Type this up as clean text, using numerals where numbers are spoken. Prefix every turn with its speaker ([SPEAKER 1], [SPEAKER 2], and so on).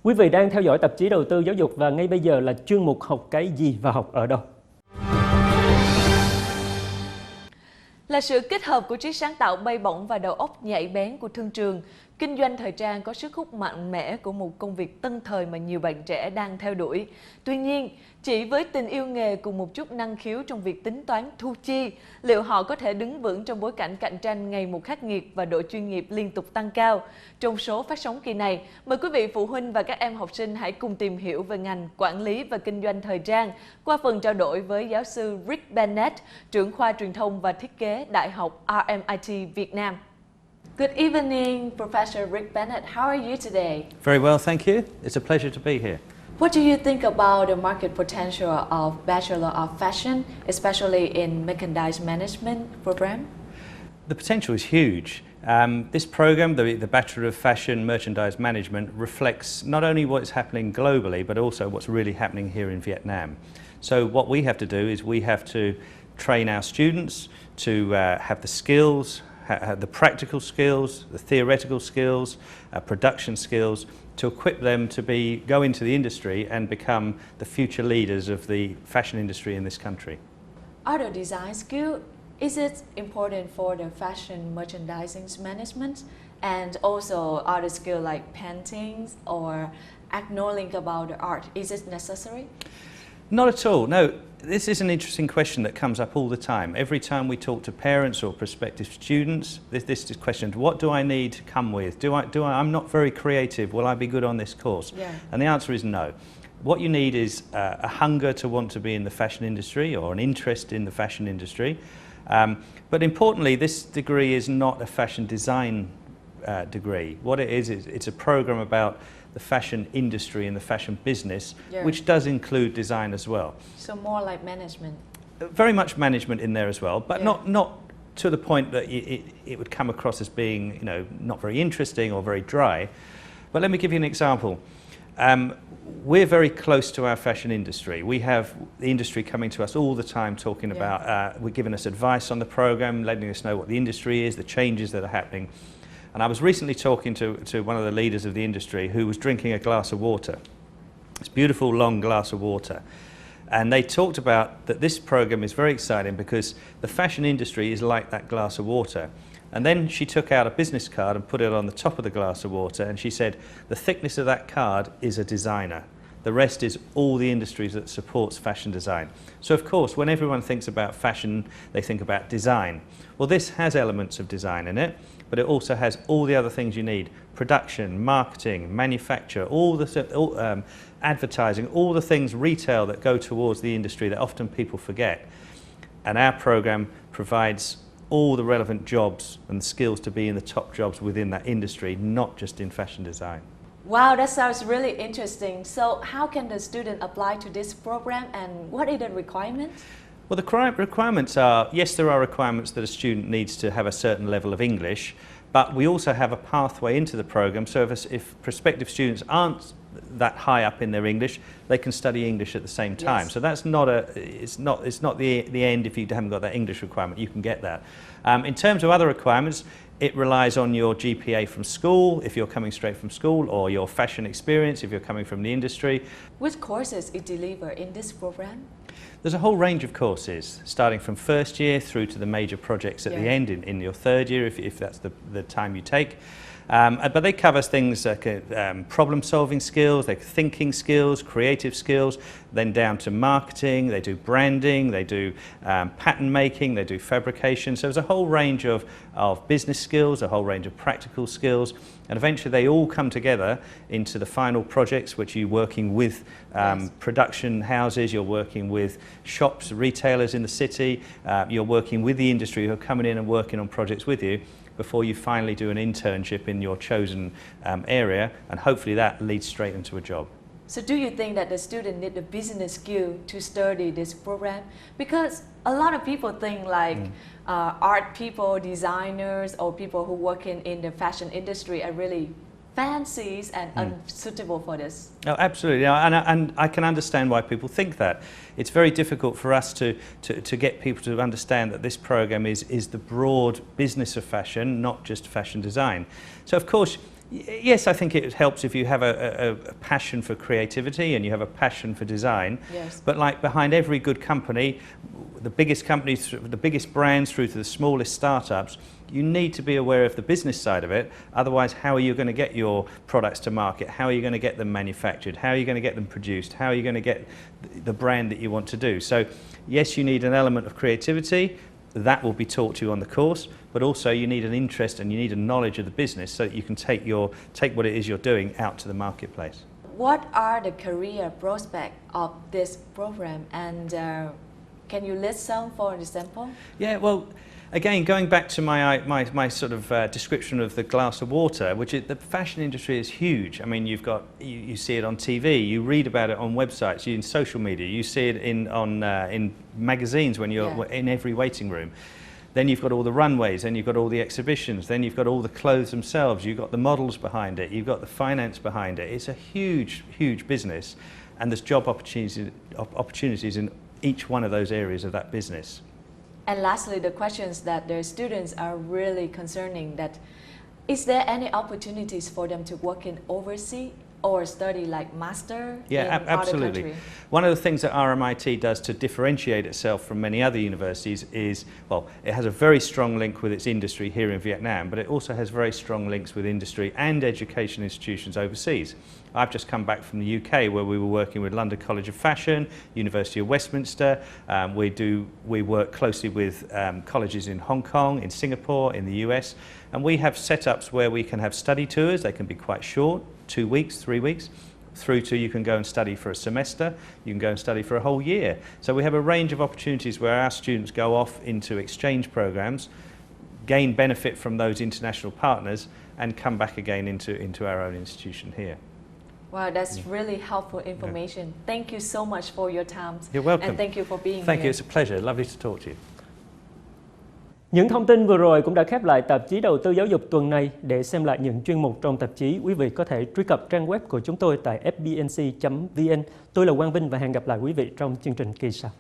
[SPEAKER 1] Quý vị đang theo dõi tạp chí Đầu tư Giáo dục và ngay bây giờ là chuyên mục Học cái gì và học ở đâu.
[SPEAKER 2] Là sự kết hợp của trí sáng tạo bay bổng và đầu óc nhạy bén của thương trường, kinh doanh thời trang có sức hút mạnh mẽ của một công việc tân thời mà nhiều bạn trẻ đang theo đuổi. Tuy nhiên, chỉ với tình yêu nghề cùng một chút năng khiếu trong việc tính toán thu chi, liệu họ có thể đứng vững trong bối cảnh cạnh tranh ngày một khắc nghiệt và độ chuyên nghiệp liên tục tăng cao? Trong số phát sóng kỳ này, mời quý vị phụ huynh và các em học sinh hãy cùng tìm hiểu về ngành quản lý và kinh doanh thời trang qua phần trao đổi với giáo sư Bennett, trưởng khoa truyền thông và thiết kế Đại học RMIT Việt Nam. Good evening, Professor Bennett. How are you today?
[SPEAKER 3] Very well, thank you. It's a pleasure to be here.
[SPEAKER 2] What do you think about the market potential of Bachelor of Fashion, especially in merchandise management program?
[SPEAKER 3] The potential is huge. This program, the Bachelor of Fashion Merchandise Management, reflects not only what's happening globally, but also what's really happening here in Vietnam. So what we have to do is we have to train our students to have the skills, the practical skills, the theoretical skills, production skills, to equip them to go into the industry and become the future leaders of the fashion industry in this country.
[SPEAKER 2] Other design skill, is it important for the fashion merchandising management, and also other skill like paintings or knowing about the art, is it necessary?
[SPEAKER 3] Not at all, no. This is an interesting question that comes up all the time. Every time we talk to parents or prospective students, this is questioned, what do I need to come with? I'm not very creative, will I be good on this course?
[SPEAKER 2] Yeah.
[SPEAKER 3] And the answer is no. What you need is a hunger to want to be in the fashion industry or an interest in the fashion industry. But importantly, this degree is not a fashion design degree. What it is it's a program about the fashion industry and the fashion business,
[SPEAKER 2] yeah,
[SPEAKER 3] which does include design as well.
[SPEAKER 2] So more like management.
[SPEAKER 3] Very much management in there as well, but
[SPEAKER 2] yeah,
[SPEAKER 3] not to the point that it would come across as being, you know, not very interesting or very dry. But let me give you an example. We're very close to our fashion industry. We have the industry coming to us all the time talking
[SPEAKER 2] yeah,
[SPEAKER 3] about, we're giving us advice on the program, letting us know what the industry is, the changes that are happening. And I was recently talking to one of the leaders of the industry who was drinking a glass of water. This beautiful long glass of water. And they talked about that this program is very exciting because the fashion industry is like that glass of water. And then she took out a business card and put it on the top of the glass of water, and she said the thickness of that card is a designer. The rest is all the industries that supports fashion design. So of course, when everyone thinks about fashion, they think about design. Well, this has elements of design in it, but it also has all the other things you need: production, marketing, manufacture, advertising, all the things, retail, that go towards the industry that often people forget. And our program provides all the relevant jobs and skills to be in the top jobs within that industry, not just in fashion design.
[SPEAKER 2] Wow, that sounds really interesting. So how can the student apply to this program, and what are the requirements?
[SPEAKER 3] Well, the requirements are, yes, there are requirements that a student needs to have a certain level of English, but we also have a pathway into the program, so if prospective students aren't that high up in their English, they can study English at the same time.
[SPEAKER 2] Yes.
[SPEAKER 3] So that's not it's not the end if you haven't got that English requirement. You can get that. In terms of other requirements, it relies on your GPA from school, if you're coming straight from school, or your fashion experience, if you're coming from the industry.
[SPEAKER 2] Which courses is delivered in this program?
[SPEAKER 3] There's a whole range of courses, starting from first year through to the major projects at
[SPEAKER 2] yeah,
[SPEAKER 3] the end in your third year, if that's the time you take. But they cover things like problem-solving skills, like thinking skills, creative skills, then down to marketing. They do branding, they do pattern making, they do fabrication. So there's a whole range of business skills, a whole range of practical skills, and eventually they all come together into the final projects, which you're working with
[SPEAKER 2] yes,
[SPEAKER 3] production houses, you're working with shops, retailers in the city, you're working with the industry who are coming in and working on projects with you, before you finally do an internship in your chosen area, and hopefully that leads straight into a job.
[SPEAKER 2] So do you think that the student need a business skill to study this program? Because a lot of people think like art people, designers, or people who work in the fashion industry are really fancy and unsuitable for this.
[SPEAKER 3] Oh, absolutely, and I can understand why people think that. It's very difficult for us to get people to understand that this program is the broad business of fashion, not just fashion design. So of course, Yes, I think it helps if you have a passion for creativity and you have a passion for design.
[SPEAKER 2] Yes.
[SPEAKER 3] But like behind every good company, the biggest companies, the biggest brands through to the smallest startups, you need to be aware of the business side of it. Otherwise, how are you going to get your products to market? How are you going to get them manufactured? How are you going to get them produced? How are you going to get the brand that you want to do? So yes, you need an element of creativity. That will be taught to you on the course, but also you need an interest and you need a knowledge of the business so that you can take what it is you're doing out to the marketplace.
[SPEAKER 2] What are the career prospects of this program, and can you list some for example?
[SPEAKER 3] Yeah, well, again, going back to my sort of description of the glass of water, which is the fashion industry is huge. I mean, you see it on TV, you read about it on websites, in social media, you see it in magazines when you're in every waiting room. Then you've got all the runways, then you've got all the exhibitions, then you've got all the clothes themselves, you've got the models behind it, you've got the finance behind it. It's a huge, huge business, and there's job opportunities in each one of those areas of that business.
[SPEAKER 2] And lastly, the questions that the students are really concerning, that is there any opportunities for them to work in overseas or study like master in
[SPEAKER 3] absolutely.
[SPEAKER 2] other country?
[SPEAKER 3] One of the things that RMIT does to differentiate itself from many other universities is, well, it has a very strong link with its industry here in Vietnam, but it also has very strong links with industry and education institutions overseas. I've just come back from the UK where we were working with London College of Fashion, University of Westminster. We work closely with colleges in Hong Kong, in Singapore, in the US, and we have setups where we can have study tours. They can be quite short, 2 weeks, 3 weeks, through to you can go and study for a semester, you can go and study for a whole year. So we have a range of opportunities where our students go off into exchange programs, gain benefit from those international partners, and come back again into our own institution here.
[SPEAKER 2] Wow, that's really helpful information. Thank you so much for your time.
[SPEAKER 3] You're welcome.
[SPEAKER 2] And thank you for being
[SPEAKER 3] Thank
[SPEAKER 2] here.
[SPEAKER 3] you, it's a pleasure. Lovely to talk to you.
[SPEAKER 1] Những thông tin vừa rồi cũng đã khép lại tạp chí Đầu tư Giáo dục tuần này. Để xem lại những chuyên mục trong tạp chí, quý vị có thể truy cập trang web của chúng tôi tại fbnc.vn. Tôi là Quang Vinh và hẹn gặp lại quý vị trong chương trình kỳ sau.